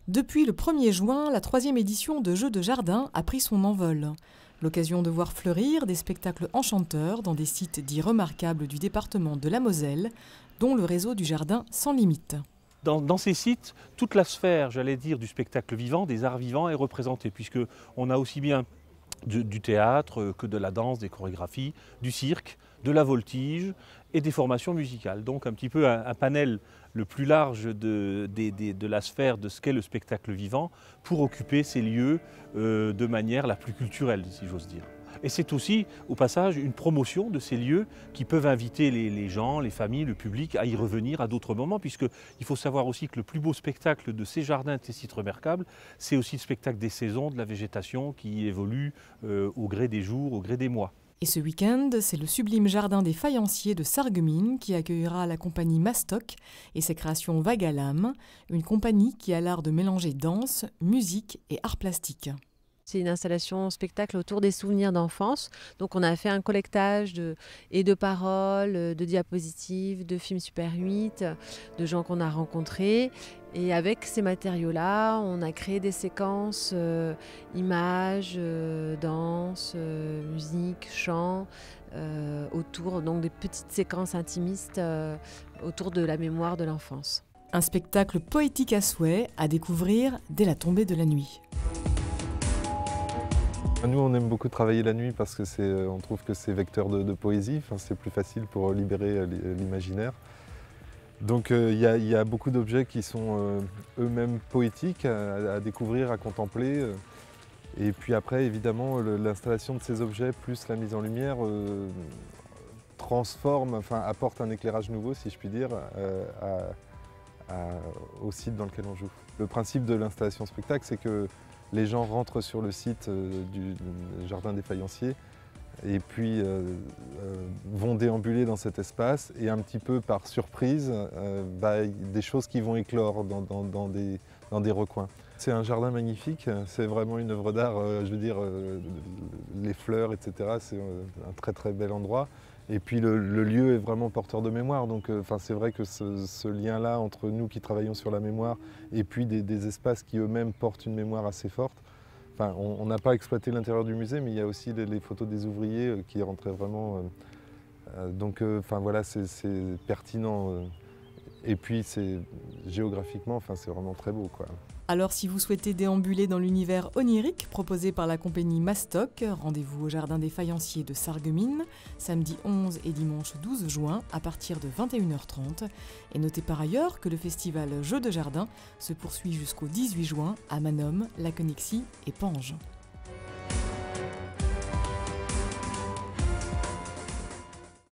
Depuis le 1er juin, la 3e édition de Jeux de jardin a pris son envol. L'occasion de voir fleurir des spectacles enchanteurs dans des sites dits remarquables du département de la Moselle, dont le réseau du Jardin sans limite. Dans ces sites, toute la sphère, j'allais dire, du spectacle vivant, des arts vivants est représentée, puisqu'on a aussi bien du théâtre que de la danse, des chorégraphies, du cirque, de la voltige et des formations musicales. Donc un petit peu un panel le plus large de la sphère de ce qu'est le spectacle vivant pour occuper ces lieux de manière la plus culturelle, si j'ose dire. Et c'est aussi, au passage, une promotion de ces lieux qui peuvent inviter les gens, les familles, le public à y revenir à d'autres moments, puisqu'il faut savoir aussi que le plus beau spectacle de ces jardins, de ces sites remarquables, c'est aussi le spectacle des saisons, de la végétation qui évolue au gré des jours, au gré des mois. Et ce week-end, c'est le sublime jardin des faïenciers de Sarreguemines qui accueillera la compagnie Mastoc et ses créations Vague à l'âme, une compagnie qui a l'art de mélanger danse, musique et art plastique. C'est une installation spectacle autour des souvenirs d'enfance. Donc on a fait un collectage de paroles, de diapositives, de films Super 8, de gens qu'on a rencontrés. Et avec ces matériaux-là, on a créé des séquences images, danse, musique, chant, autour, donc des petites séquences intimistes autour de la mémoire de l'enfance. Un spectacle poétique à souhait à découvrir dès la tombée de la nuit. Nous, on aime beaucoup travailler la nuit parce que on trouve que c'est vecteur de poésie, c'est plus facile pour libérer l'imaginaire. Donc il y a beaucoup d'objets qui sont eux-mêmes poétiques à découvrir, à contempler. Et puis après, évidemment, l'installation de ces objets plus la mise en lumière apporte un éclairage nouveau, si je puis dire, au site dans lequel on joue. Le principe de l'installation spectacle, c'est que les gens rentrent sur le site du Jardin des Faïenciers et puis vont déambuler dans cet espace et un petit peu par surprise, des choses qui vont éclore dans des recoins. C'est un jardin magnifique, c'est vraiment une œuvre d'art, je veux dire, les fleurs, etc. C'est un très très bel endroit. Et puis le lieu est vraiment porteur de mémoire, donc c'est vrai que ce lien-là entre nous qui travaillons sur la mémoire et puis des espaces qui eux-mêmes portent une mémoire assez forte. On n'a pas exploité l'intérieur du musée, mais il y a aussi les photos des ouvriers qui rentraient vraiment. Voilà, c'est pertinent. Et puis géographiquement, c'est vraiment très beau, quoi. Alors si vous souhaitez déambuler dans l'univers onirique proposé par la compagnie Mastoc, rendez-vous au Jardin des Faïenciers de Sarreguemines, samedi 11 et dimanche 12 juin à partir de 21h30. Et notez par ailleurs que le festival Jeux de jardin se poursuit jusqu'au 18 juin à Manom, Lac-Connexy et Pange.